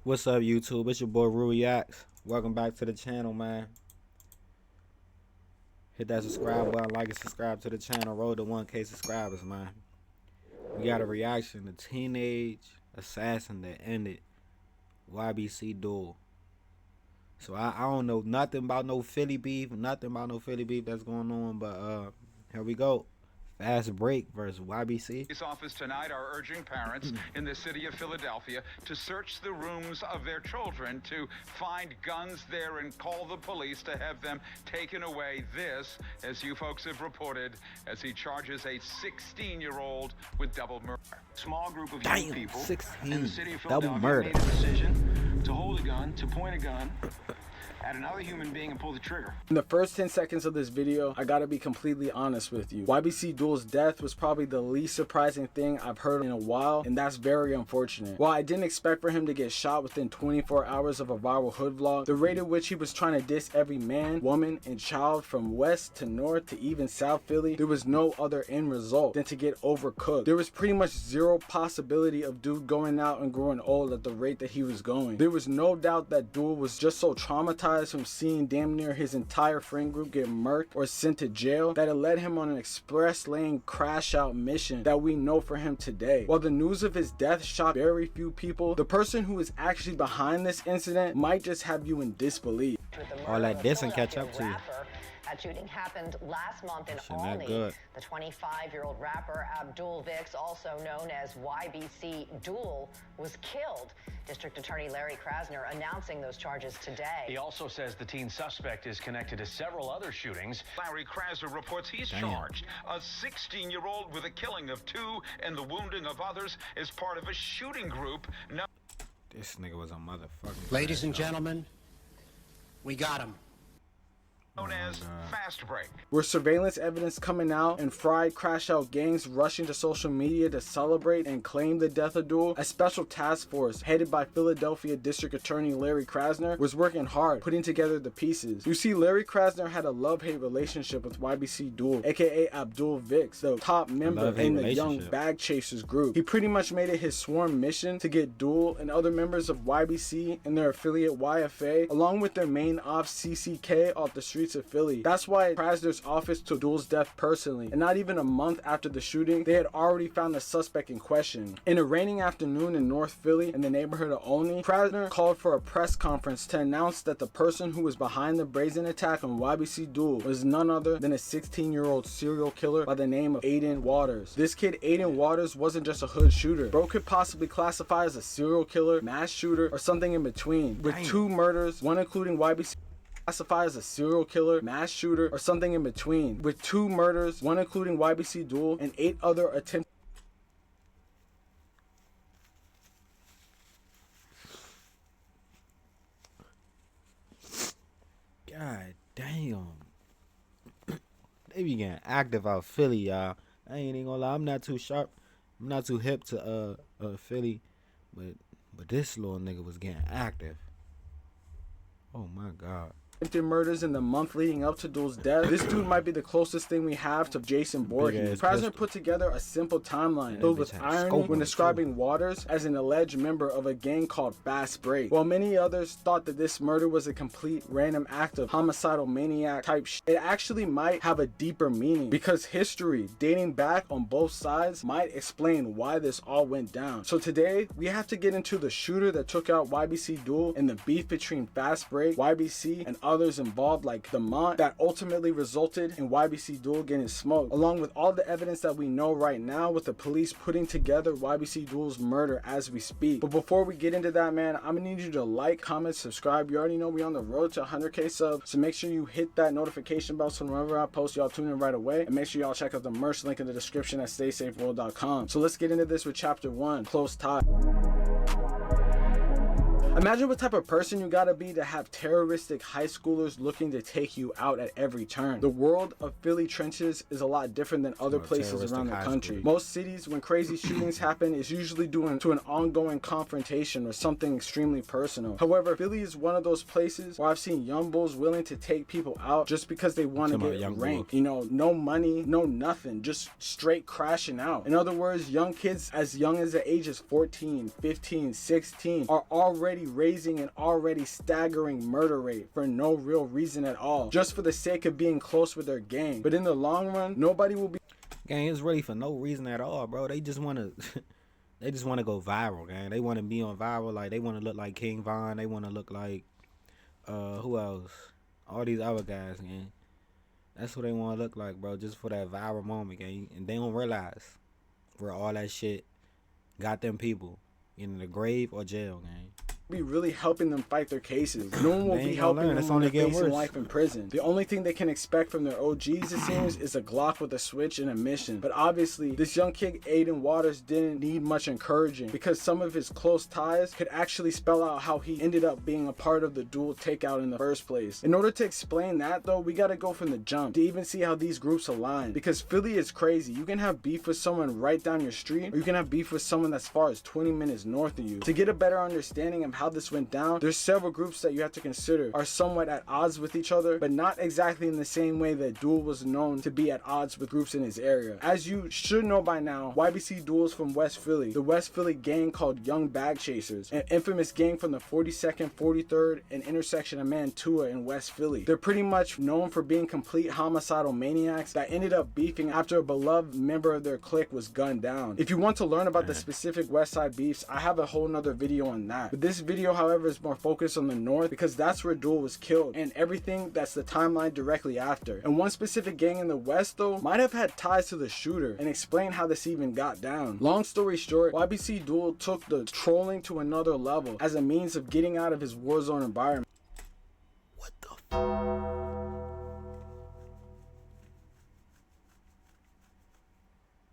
What's up, YouTube? It's your boy Ruureacts. Welcome back to the channel, man. Hit that subscribe button, like and subscribe to the channel. Road to 1K subscribers, man. We got a reaction to teenage assassin that ended YBC DUL. So I don't know nothing about no Philly beef, that's going on, but here we go. Fast break versus YBC. Police office tonight are urging parents in the city of Philadelphia to search the rooms of their children to find guns there and call the police to have them taken away. This, as you folks have reported, as he charges a 16-year-old with double murder. Small group of young people 16, in the city of double Philadelphia murder. made a decision to hold a gun, to point a gun at another human being and pull the trigger. In the first 10 seconds of this video, I gotta be completely honest with you. YBC DUL's death was probably the least surprising thing I've heard in a while, and that's very unfortunate. While I didn't expect for him to get shot within 24 hours of a viral hood vlog, the rate at which he was trying to diss every man, woman, and child from west to north to even South Philly, there was no other end result than to get overcooked. There was pretty much zero possibility of dude going out and growing old at the rate that he was going. There was no doubt that DUL was just so traumatized from seeing damn near his entire friend group get murked or sent to jail that it led him on an express lane crash out mission that we know for him today. While the news of his death shocked very few people, the person who is actually behind this incident might just have you in disbelief. All that dissing catch up to you. That shooting happened last month in Shit, not Albany. good. The 25-year-old rapper Abdul Vix, also known as YBC DUL, was killed. District Attorney Larry Krasner announcing those charges today. He also says the teen suspect is connected to several other shootings. Larry Krasner reports he's charged a 16-year-old with the killing of 2 and the wounding of others as part of a shooting group. No. This nigga was a motherfucker. Ladies and gentlemen, we got him. Known as Fast Break. With surveillance evidence coming out and fried crash out gangs rushing to social media to celebrate and claim the death of DUL, a special task force headed by Philadelphia District Attorney Larry Krasner was working hard putting together the pieces. You see, Larry Krasner had a love-hate relationship with YBC DUL, aka Abdul Vix, the top member in the Young Bag Chasers group. He pretty much made it his sworn mission to get DUL and other members of YBC and their affiliate YFA, along with their main ops CCK, off the streets of Philly. That's why Krasner's office took DUL's death personally, and not even a month after the shooting, they had already found the suspect in question. In a raining afternoon in North Philly in the neighborhood of Olney, Krasner called for a press conference to announce that the person who was behind the brazen attack on YBC DUL was none other than a 16-year-old serial killer by the name of Aiden Waters. This kid, Aiden Waters, wasn't just a hood shooter. Bro could possibly classify as a serial killer, mass shooter, or something in between. With 2 murders, one including YBC, classified as a serial killer, mass shooter, or something in between. With 2 murders, one including YBC DUL, and 8 other attempts. God damn. They be getting active out Philly, y'all. I ain't even gonna lie, I'm not too sharp. I'm not too hip to Philly, but this little nigga was getting active. Oh my god. Murders in the month leading up to DUL's death. This dude might be the closest thing we have to Jason Voorhees. Krasner put together a simple timeline filled with irony when describing Waters as an alleged member of a gang called Fast Break. While many others thought that this murder was a complete random act of homicidal maniac type shit, it actually might have a deeper meaning, because history dating back on both sides might explain why this all went down. So today we have to get into the shooter that took out YBC DUL and the beef between Fast Break, YBC, and others involved like the Mont that ultimately resulted in YBC DUL getting smoked, along with all the evidence that we know right now, with the police putting together YBC DUL's murder as we speak. But before we get into that, man, I'm gonna need you to like, comment, subscribe. You already know we on the road to 100K subs, so make sure you hit that notification bell so whenever I post, y'all tune in right away, and make sure y'all check out the merch link in the description at staysafeworld.com. So let's get into this with chapter 1, Close Tie. Imagine what type of person you gotta be to have terroristic high schoolers looking to take you out at every turn. The world of Philly trenches is a lot different than other places around the country. Most cities, when crazy shootings happen, is usually due to an ongoing confrontation or something extremely personal. However, Philly is one of those places where I've seen young bulls willing to take people out just because they want to get ranked. You know, no money, no nothing, just straight crashing out. In other words, young kids as young as the ages 14, 15, 16 are already already raising an already staggering murder rate for no real reason at all, just for the sake of being close with their gang. But in the long run, nobody will be. Gang, it's really for no reason at all, bro. They just want to they just want to go viral, gang. They want to be on viral. Like, they want to look like King Von. They want to look like who else? All these other guys, gang. That's what they want to look like, bro, just for that viral moment, gang. And they don't realize where all that shit got them people in the grave or jail, gang. Be really helping them fight their cases. No one will be helping them when they're facing life in prison. The only thing they can expect from their OGs, it seems, is a Glock with a switch and a mission. But obviously, this young kid, Aiden Waters, didn't need much encouraging, because some of his close ties could actually spell out how he ended up being a part of the DUL takeout in the first place. In order to explain that, though, we gotta go from the jump to even see how these groups align, because Philly is crazy. You can have beef with someone right down your street, or you can have beef with someone that's far as 20 minutes north of you. To get a better understanding of how this went down, there's several groups that you have to consider are somewhat at odds with each other, but not exactly in the same way that DUL was known to be at odds with groups in his area. As you should know by now, YBC DUL is from West Philly, the West Philly gang called Young Bag Chasers, an infamous gang from the 42nd, 43rd, and intersection of Mantua in West Philly. They're pretty much known for being complete homicidal maniacs that ended up beefing after a beloved member of their clique was gunned down. If you want to learn about the specific West Side beefs, I have a whole nother video on that. But this video, however, is more focused on the north, because that's where DUL was killed and everything that's the timeline directly after. And one specific gang in the west, though, might have had ties to the shooter, and explain how this even got down. Long story short, YBC DUL took the trolling to another level as a means of getting out of his war zone environment. What the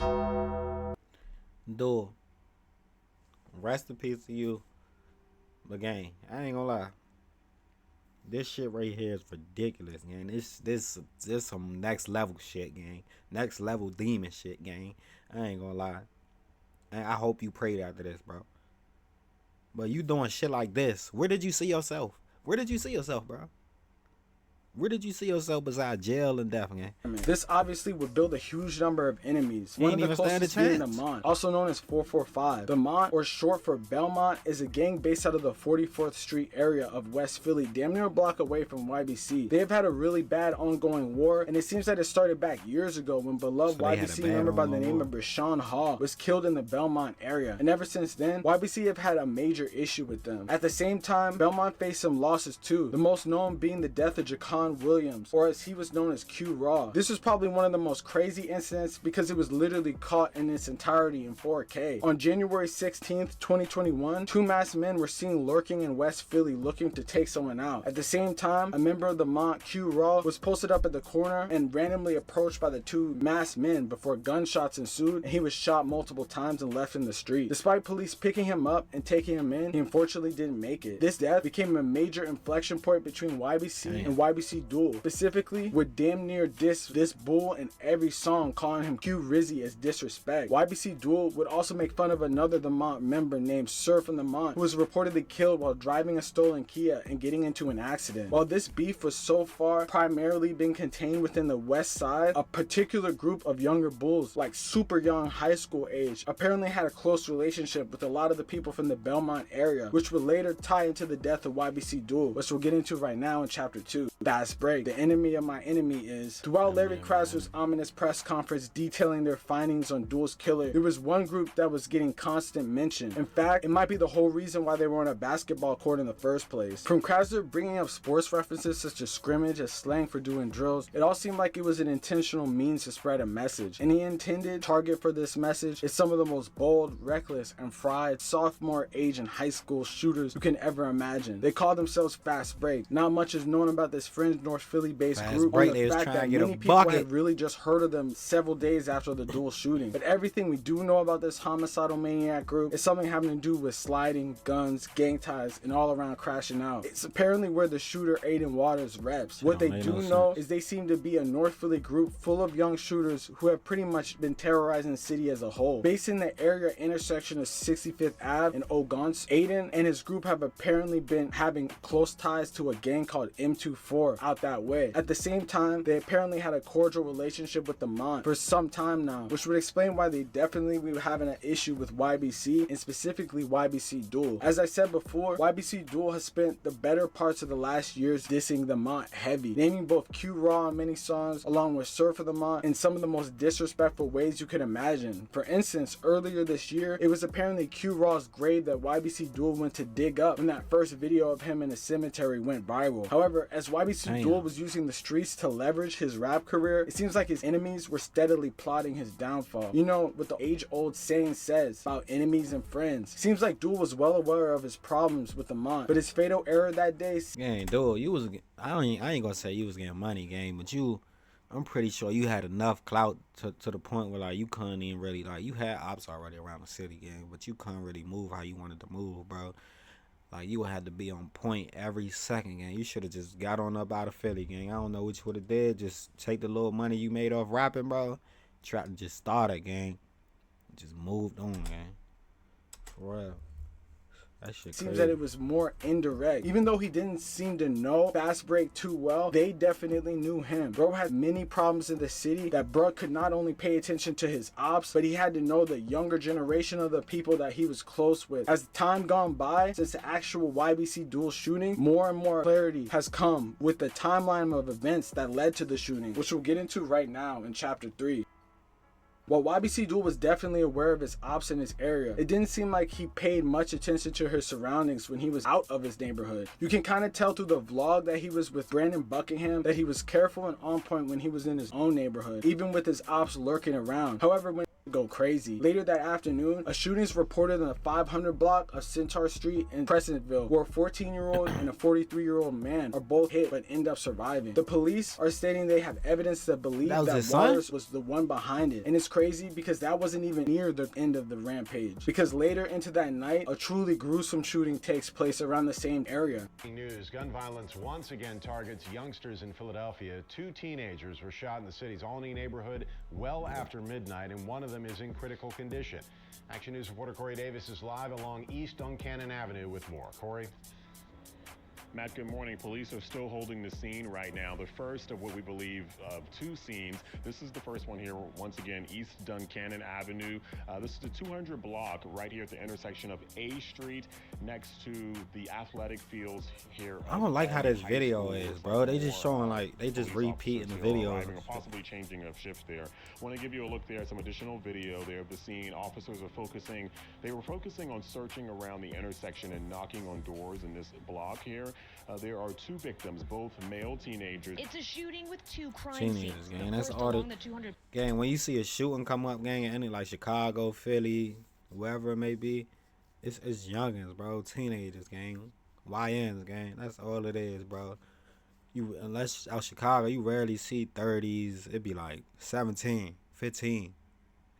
f? DUL, rest in peace to you. But gang, I ain't gonna lie, this shit right here is ridiculous, gang. This some next level shit, gang. Next level demon shit, gang. I ain't gonna lie. And I hope you prayed after this, bro. But you doing shit like this, where did you see yourself? Where did you see yourself, bro? Where did you see yourself besides jail and death, gang? This obviously would build a huge number of enemies. One of the closest being the Mont, also known as 445. The Mont, or short for Belmont, is a gang based out of the 44th Street area of West Philly, damn near a block away from YBC. They have had a really bad ongoing war, and it seems that it started back years ago when beloved YBC member by the name of Rashawn Hall was killed in the Belmont area. And ever since then, YBC have had a major issue with them. At the same time, Belmont faced some losses too, the most known being the death of Jaquan Williams, or as he was known as Q Raw. This was probably one of the most crazy incidents because it was literally caught in its entirety in 4K. On January 16th, 2021, two masked men were seen lurking in West Philly looking to take someone out. At the same time, a member of the Mont, Q Raw, was posted up at the corner and randomly approached by the two masked men before gunshots ensued, and he was shot multiple times and left in the street. Despite police picking him up and taking him in, he unfortunately didn't make it. This death became a major inflection point between YBC and YBC DUL. Specifically, would damn near diss this bull in every song, calling him Q Rizzy as disrespect. YBC DUL would also make fun of another The Mont member named Sir from the Mont, who was reportedly killed while driving a stolen Kia and getting into an accident. While this beef was so far primarily been contained within the west side, a particular group of younger bulls, like super young high school age, apparently had a close relationship with a lot of the people from the Belmont area, which would later tie into the death of YBC DUL, which we'll get into right now in chapter 2. Fast break. The enemy of my enemy is. Throughout Larry Krasner's ominous press conference detailing their findings on DUL's killer, there was one group that was getting constant mention. In fact, it might be the whole reason why they were on a basketball court in the first place. From Krasner bringing up sports references such as scrimmage as slang for doing drills, it all seemed like it was an intentional means to spread a message. And the intended target for this message is some of the most bold, reckless, and fried sophomore age and high school shooters you can ever imagine. They call themselves Fast Break. Not much is known about this fringe North Philly based group, on the fact that many people have really just heard of them several days after the DUL shooting. But everything we do know about this homicidal maniac group is something having to do with sliding, guns, gang ties, and all around crashing out. It's apparently where the shooter Aiden Waters reps. What they do know is they seem to be a North Philly group full of young shooters who have pretty much been terrorizing the city as a whole. Based in the area intersection of 65th Ave and Ogonce, Aiden and his group have apparently been having close ties to a gang called M24, before out that way. At the same time, they apparently had a cordial relationship with the Mont for some time now, which would explain why they definitely were having an issue with YBC and specifically YBC DUL. As I said before, YBC DUL has spent the better parts of the last years dissing the Mont heavy, naming both Q Raw on many songs along with Surfer the Mont in some of the most disrespectful ways you could imagine. For instance, earlier this year, it was apparently Q Raw's grave that YBC DUL went to dig up when that first video of him in a cemetery went viral. However, as YBC DUL was using the streets to leverage his rap career, it seems like his enemies were steadily plotting his downfall. You know what the age-old saying says about enemies and friends. Seems like DUL was well aware of his problems with the Mont, but his fatal error that day. Gang, DUL, you was, I ain't gonna say you was getting money, gang, but I'm pretty sure you had enough clout to the point where like you couldn't even really, like, you had ops already around the city, gang, but you couldn't really move how you wanted to move, bro. Like, you would have to be on point every second, gang. You should have just got on up out of Philly, gang. I don't know what you would have did. Just take the little money you made off rapping, bro. Try to just start it, gang. Just moved on, gang. For real. That shit Seems crazy. that it was more indirect. Even though he didn't seem to know Fast Break too well, they definitely knew him. Bro had many problems in the city that bro could not only pay attention to his ops, but he had to know the younger generation of the people that he was close with. As time gone by, since the actual YBC DUL shooting, more and more clarity has come with the timeline of events that led to the shooting, which we'll get into right now in chapter 3. While YBC DUL was definitely aware of his ops in his area, it didn't seem like he paid much attention to his surroundings when he was out of his neighborhood. You can kind of tell through the vlog that he was with Brandon Buckingham that he was careful and on point when he was in his own neighborhood, even with his ops lurking around. However, when go crazy. Later that afternoon, a shooting is reported in the 500 block of Centaur Street in Crescentville, where a 14-year-old and a 43-year-old man are both hit but end up surviving. The police are stating they have evidence to believe that Waters was the one behind it. And it's crazy because that wasn't even near the end of the rampage. Because later into that night, a truly gruesome shooting takes place around the same area. News: gun violence once again targets youngsters in Philadelphia. 2 teenagers were shot in the city's Albany neighborhood well after midnight, and one of them is in critical condition. Action News reporter Corey Davis is live along East Duncannon Avenue with more. Corey? Matt, good morning. Police are still holding the scene right now. The first of what we believe of 2 scenes. This is the first one here, once again, East Duncannon Avenue. This is the 200 block right here at the intersection of A Street next to the athletic fields here. I don't like how this video is, bro. They just showing like, they just repeating the video. Possibly changing of shifts there. Want to give you a look there, some additional video there of the scene. Officers are focusing, they were focusing on searching around the intersection and knocking on doors in this block here. There are 2 victims, both male teenagers. It's a shooting with 2 crime Teenagers, scenes. gang. That's all the 200. Gang, when you see a shooting come up, gang, in any like Chicago, Philly, wherever it may be, it's youngins, bro. Teenagers, gang. YNs, gang. That's all it is, bro. You, unless out Chicago, you rarely see 30s. It'd be like 17, 15.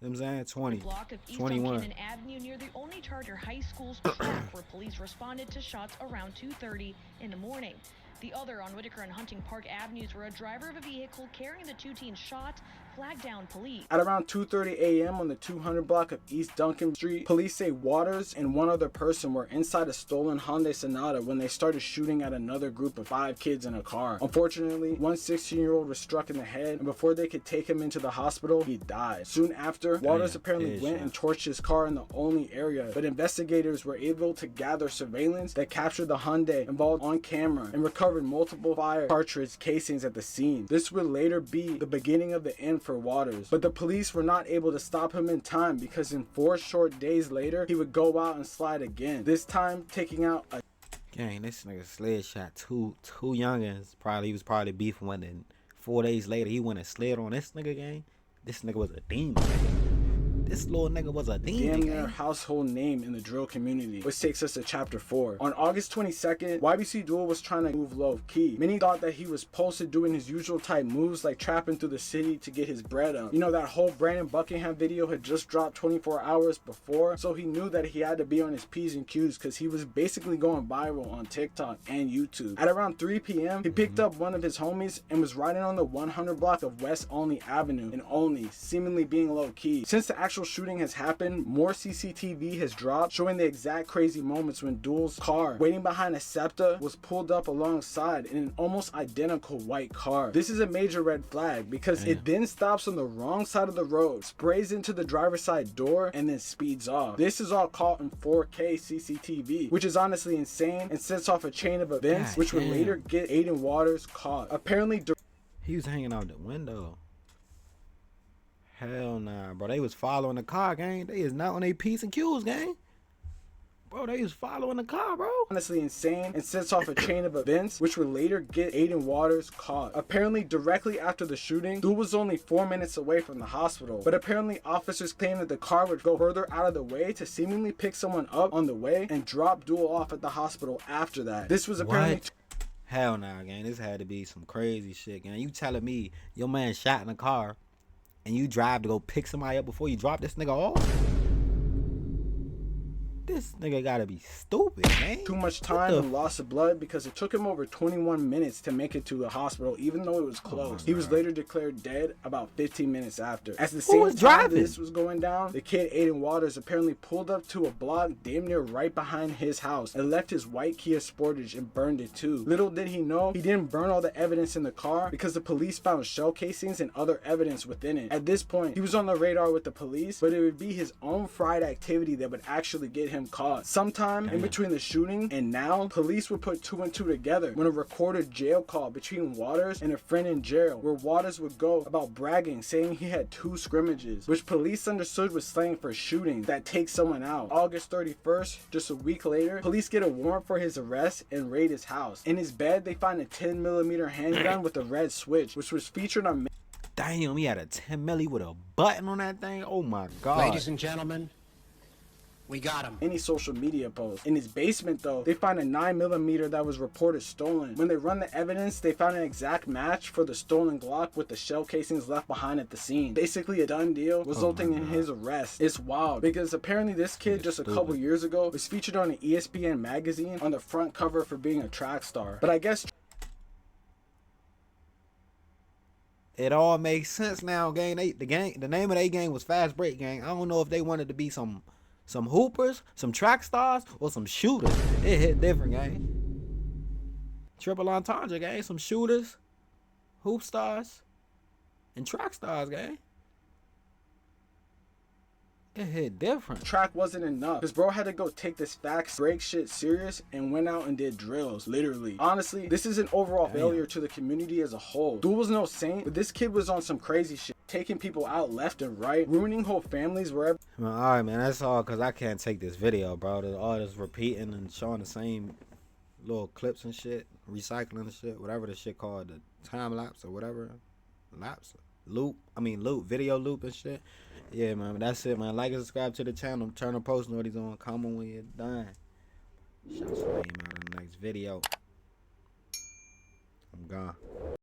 You know what I'm saying? 20, block of East 21. Duncannon Avenue near the Only Charter High School's track, where police responded to shots around 2:30 in the morning. The other on Whitaker and Hunting Park Avenues, where a driver of a vehicle carrying the 2 teens shot flagged down police. At around 2:30 a.m. on the 200 block of East Duncan Street, police say Waters and one other person were inside a stolen Hyundai Sonata when they started shooting at another group of 5 kids in a car. Unfortunately, one 16-year-old was struck in the head, and before they could take him into the hospital, he died. Soon after, Waters apparently went and torched his car in the only area, but investigators were able to gather surveillance that captured the Hyundai involved on camera and recovered multiple fire cartridge casings at the scene. This would later be the beginning of the end for Waters, but the police were not able to stop him in time because in 4 short days later, he would go out and slide again, this time taking out a Gang, this nigga slid shot two youngins. He was probably beefing with, and 4 days later he went and slid on this nigga, gang. This nigga was a demon, gang. This little nigga was a demon. Damn near household name in the drill community, which takes us to chapter 4. On August 22nd, YBC DUL was trying to move low key. Many thought that he was posted doing his usual type moves like trapping through the city to get his bread up. You know, that whole Brandon Buckingham video had just dropped 24 hours before, so he knew that he had to be on his P's and Q's because he was basically going viral on TikTok and YouTube. At around 3 p.m., he picked up one of his homies and was riding on the 100 block of West Olney Avenue in Olney, seemingly being low key. Since the actual actual shooting has happened, more CCTV has dropped, showing the exact crazy moments when DUL's car, waiting behind a SEPTA, was pulled up alongside in an almost identical white car. This is a major red flag because it then stops on the wrong side of the road, sprays into the driver's side door, and then speeds off. This is all caught in 4K CCTV, which is honestly insane and sets off a chain of events which would later get Aiden Waters caught. Apparently, he was hanging out the window. Hell nah, bro. They was following the car, gang. They is not on their P's and Q's, gang. Bro, they was following the car, bro. Honestly insane and sets off a chain of events which would later get Aiden Waters caught. Apparently, directly after the shooting, DUL was only 4 minutes away from the hospital. But apparently, officers claimed that the car would go further out of the way to seemingly pick someone up on the way and drop DUL off at the hospital after that. This was apparently... Hell nah, gang. This had to be some crazy shit, gang. You telling me your man shot in a car and you drive to go pick somebody up before you drop this nigga off? This nigga gotta be stupid, man. Too much time and loss of blood because it took him over 21 minutes to make it to the hospital, even though it was close. He was later declared dead about 15 minutes after. At the same time this was going down, the kid Aiden Waters apparently pulled up to a block damn near right behind his house and left his white Kia Sportage and burned it too. Little did he know, he didn't burn all the evidence in the car because the police found shell casings and other evidence within it. At this point, he was on the radar with the police, but it would be his own fried activity that would actually get him caught. Sometime in between the shooting and now, police would put 2 and 2 together when a recorded jail call between Waters and a friend in jail, where Waters would go about bragging, saying he had 2 scrimmages, which police understood was slang for shooting that takes someone out. August 31st, just a week later, police get a warrant for his arrest and raid his house. In his bed, they find a 10mm handgun with a red switch, which was featured on... Damn, he had a 10 milli with a button on that thing? Oh my God. Ladies and gentlemen, we got him. Any social media post. In his basement though, they find a 9mm that was reported stolen. When they run the evidence, they found an exact match for the stolen Glock with the shell casings left behind at the scene. Basically a done deal, resulting in his arrest. It's wild because apparently this kid just a couple years ago was featured on an ESPN magazine on the front cover for being a track star. But I guess it all makes sense now, gang. The name of their gang was Fast Break Gang. I don't know if they wanted to be some hoopers, some track stars, or some shooters. It hit different, gang. Triple entendre, gang. Some shooters, hoop stars, and track stars, gang. It hit different. Track wasn't enough because bro had to go take this Fast Break shit serious and went out and did drills, literally. Honestly, this is an overall failure to the community as a whole. DUL was no saint, but this kid was on some crazy shit, taking people out left and right, ruining whole families wherever. All right, man, that's all because I can't take this video, bro. There's all this repeating and showing the same little clips and shit, recycling and shit, whatever the shit called, the time lapse or whatever. Loop, video loop and shit. Yeah, man, that's it, man. Like and subscribe to the channel. Turn on post notifications on. Comment when you're done. Shout out to out in the next video. I'm gone.